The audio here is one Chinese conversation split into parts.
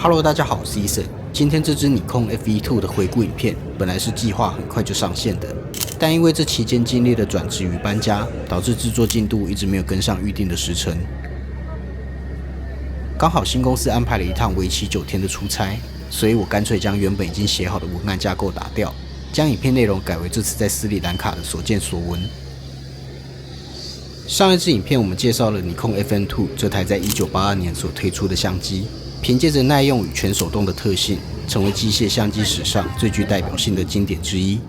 Hello， 大家好，我是 Eason。今天这支尼康 FE2 的回顾影片，本来是计划很快就上线的，但因为这期间经历了转职与搬家，导致制作进度一直没有跟上预定的时程。刚好新公司安排了一趟为期9天的出差，所以我干脆将原本已经写好的文案架构打掉，将影片内容改为这次在斯里兰卡的所见所闻。上一支影片我们介绍了尼康 FM2 这台在1982年所推出的相机，凭借着耐用与全手动的特性，成为机械相机史上最具代表性的经典之一。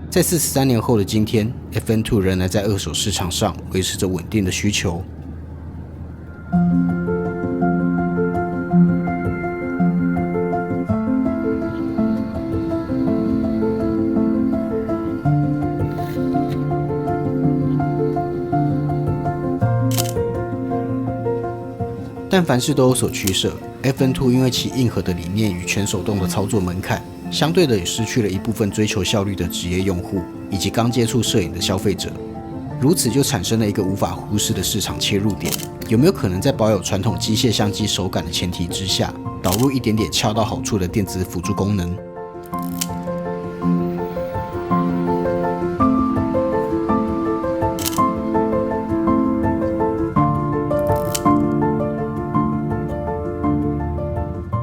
在43年后的今天 ，FM2 仍然在二手市场上维持着稳定的需求。但凡事都有所取舍 ，FM2 因为其硬核的理念与全手动的操作门槛，相对的也失去了一部分追求效率的职业用户以及刚接触摄影的消费者，如此就产生了一个无法忽视的市场切入点：有没有可能在保有传统机械相机手感的前提之下，导入一点点恰到好处的电子辅助功能？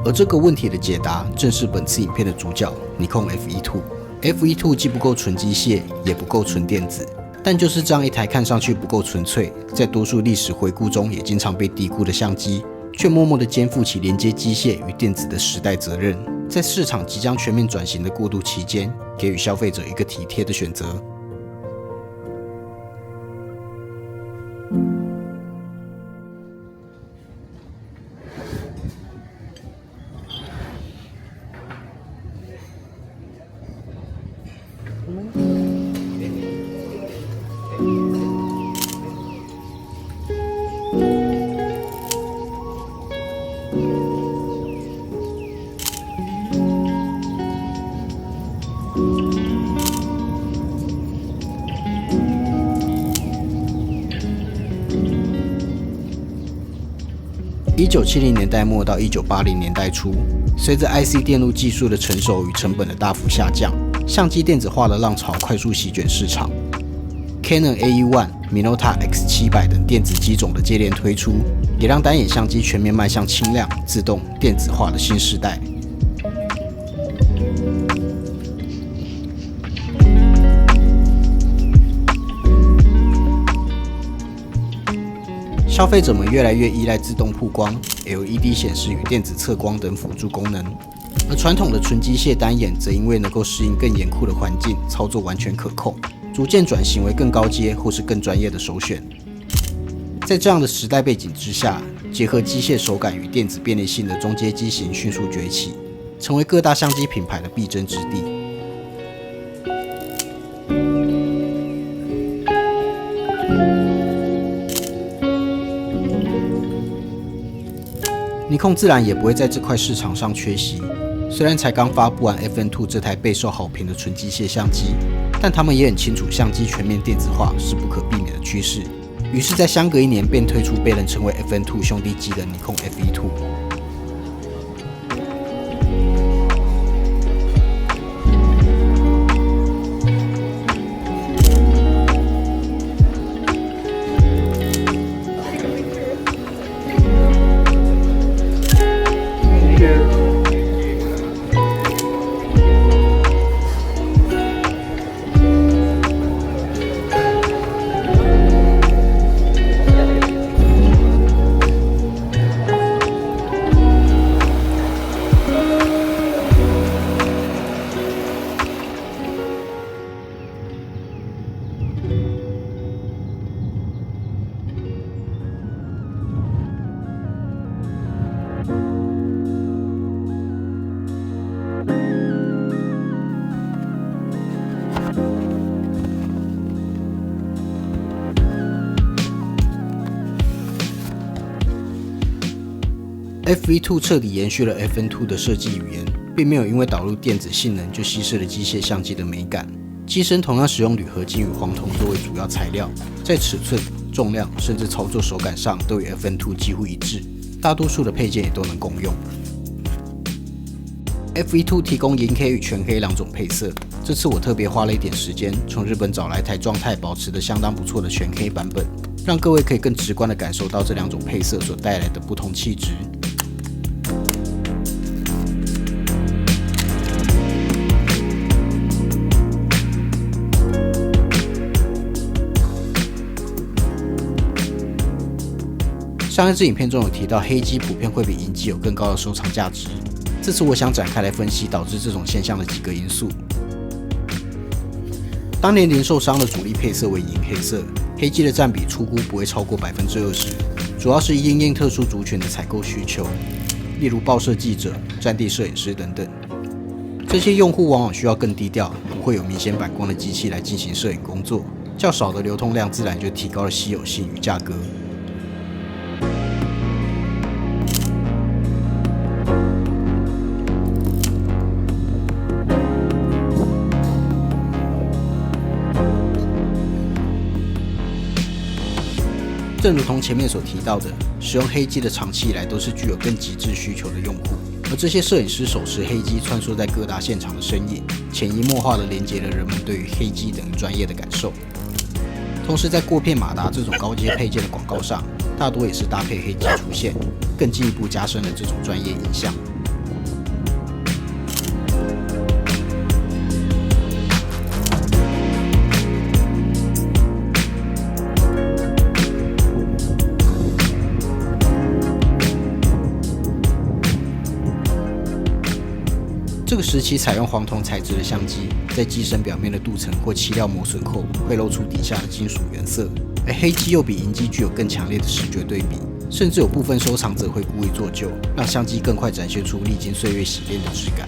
而这个问题的解答，正是本次影片的主角尼康 FE2。FE2 既不够纯机械，也不够纯电子，但就是这样一台看上去不够纯粹，在多数历史回顾中也经常被低估的相机，却默默地肩负起连接机械与电子的时代责任，在市场即将全面转型的过渡期间，给予消费者一个体贴的选择。1970年代末到1980年代初，随着 IC 电路技术的成熟与成本的大幅下降，相机电子化的浪潮快速席卷市场。Canon AE-1、Minolta X700 等电子机种的接连推出，也让单眼相机全面迈向轻量、自动、电子化的新时代。消费者们越来越依赖自动曝光、LED 显示与电子测光等辅助功能，而传统的纯机械单眼则因为能够适应更严酷的环境，操作完全可控，逐渐转型为更高阶或是更专业的首选。在这样的时代背景之下，结合机械手感与电子便利性的中阶机型迅速崛起，成为各大相机品牌的必争之地。尼康自然也不会在这块市场上缺席。虽然才刚发布完 FM2 这台备受好评的纯机械相机，但他们也很清楚相机全面电子化是不可避免的趋势，于是在相隔1年便推出被人称为 FM2 兄弟机的尼康 FE2。FE2 彻底延续了 FM2 的设计语言，并没有因为导入电子性能就稀释了机械相机的美感。机身同样使用铝合金与黄铜作为主要材料，在尺寸、重量甚至操作手感上都与 FM2 几乎一致，大多数的配件也都能共用。FE2 提供银黑与全黑两种配色，这次我特别花了一点时间，从日本找来台状态保持得相当不错的全黑版本，让各位可以更直观地感受到这两种配色所带来的不同气质。上一支影片中有提到，黑机普遍会比银机有更高的收藏价值。这次我想展开来分析导致这种现象的几个因素。当年零售商的主力配色为银黑色，黑机的占比初估不会超过20%，主要是因应特殊族群的采购需求，例如报社记者、战地摄影师等等。这些用户往往需要更低调、不会有明显反光的机器来进行摄影工作，较少的流通量自然就提高了稀有性与价格。正如同前面所提到的，使用黑机的长期以来都是具有更极致需求的用户，而这些摄影师手持黑机穿梭在各大现场的身影，潜移默化地连接了人们对于黑机等于专业的感受。同时，在过片马达这种高阶配件的广告上，大多也是搭配黑机出现，更进一步加深了这种专业印象。这个时期采用黄铜材质的相机，在机身表面的镀层或漆料磨损后，会露出底下的金属原色，而黑机又比银机具有更强烈的视觉对比，甚至有部分收藏者会故意做旧，让相机更快展现出历经岁月洗练的质感。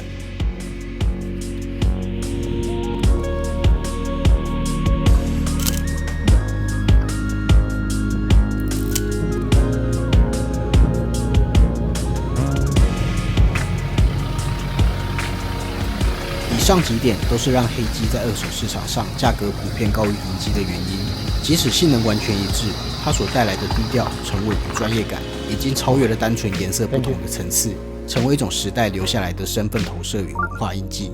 以上几点都是让黑机在二手市场上价格普遍高于银机的原因。即使性能完全一致，它所带来的低调、沉稳与专业感，已经超越了单纯颜色不同的层次，成为一种时代留下来的身份投射与文化印记。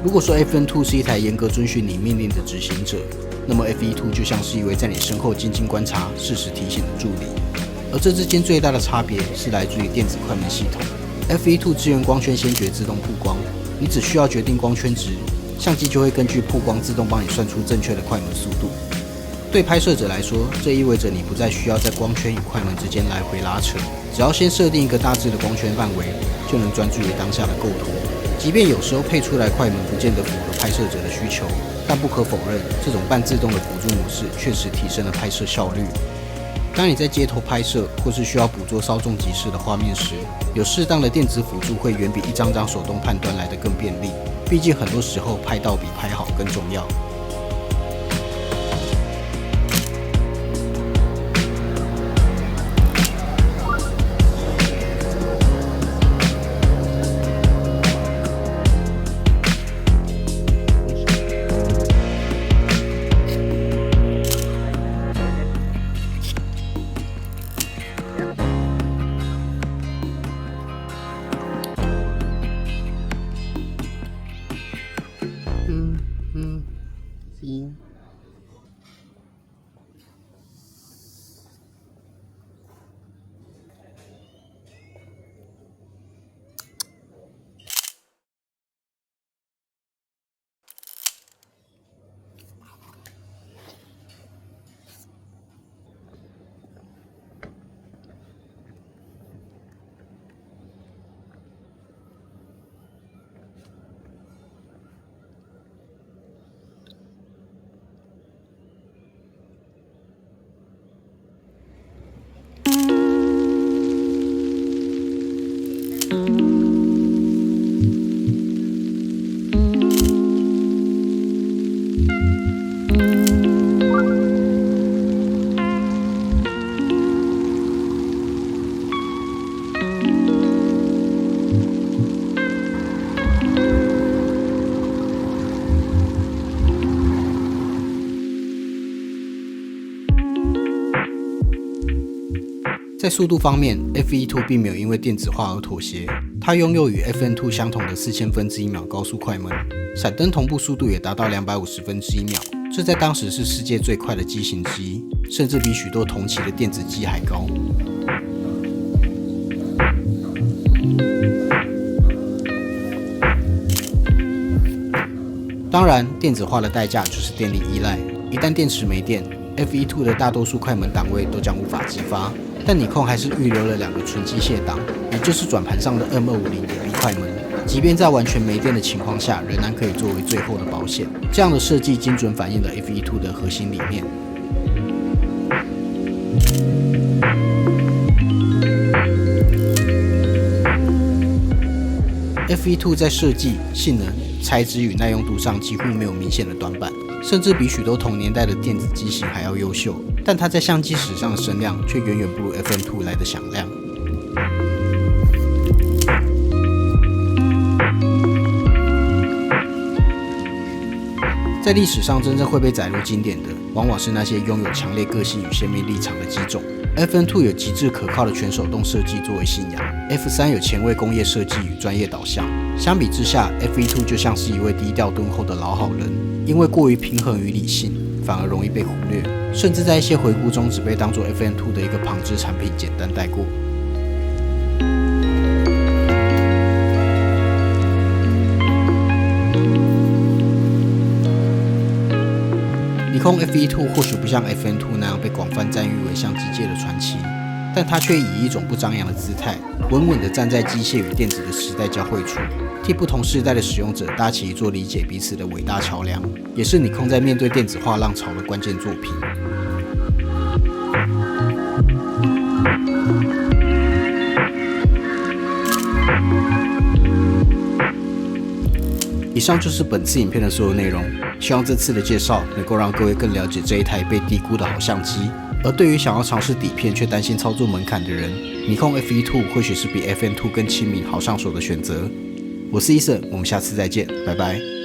如果说 FN2 是一台严格遵循你命令的执行者，那么 FE2 就像是一位在你身后静静观察、适时提醒的助理。而这之间最大的差别是来自于电子快门系统。FE2 支援光圈先决自动曝光，你只需要决定光圈值，相机就会根据曝光自动帮你算出正确的快门速度。对拍摄者来说，这意味着你不再需要在光圈与快门之间来回拉扯，只要先设定一个大致的光圈范围，就能专注于当下的构图。即便有时候配出来快门不见得符合拍摄者的需求，但不可否认，这种半自动的辅助模式确实提升了拍摄效率。当你在街头拍摄或是需要捕捉稍纵即逝的画面时，有适当的电子辅助会远比一张张手动判断来得更便利。毕竟很多时候拍到比拍好更重要。行。在速度方面 ，FE2 并没有因为电子化而妥协，它拥有与 FN2 相同的4000分之一秒高速快门，闪灯同步速度也达到250分之一秒，这在当时是世界最快的机型之一，甚至比许多同期的电子机还高。当然，电子化的代价就是电力依赖，一旦电池没电 ，FE2 的大多数快门档位都将无法激发。但尼康还是预留了2个纯机械档，也就是转盘上的 M250 野力快门，即便在完全没电的情况下，仍然可以作为最后的保险。这样的设计精准反映了 FE2 的核心理念。FE2 在设计、性能、材质与耐用度上几乎没有明显的短板，甚至比许多同年代的电子机型还要优秀。但它在相机史上的声量却远远不如 FN2 来的响亮。在历史上真正会被载入经典的，往往是那些拥有强烈个性与鲜明立场的机种。FN2 有极致可靠的全手动设计作为信仰 ，F3 有前卫工业设计与专业导向。相比之下 ，FE2 就像是一位低调敦厚的老好人，因为过于平衡与理性，反而容易被忽略，甚至在一些回顾中只被当作 FN2 的一个旁支产品简单带过。尼康 FE2 或许不像 FN2 那样被广泛赞誉为相机界的传奇，但它却以一种不张扬的姿态，稳稳地站在机械与电子的时代交汇处，替不同世代的使用者搭起一座理解彼此的伟大桥梁，也是尼康在面对电子化浪潮的关键作品。以上就是本次影片的所有内容，希望这次的介绍能够让各位更了解这一台被低估的好相机。而对于想要尝试底片却担心操作门槛的人，尼康 FE2 或许是比 FN2 更亲民、好上手的选择。我是 Eason，我们下次再见，拜拜。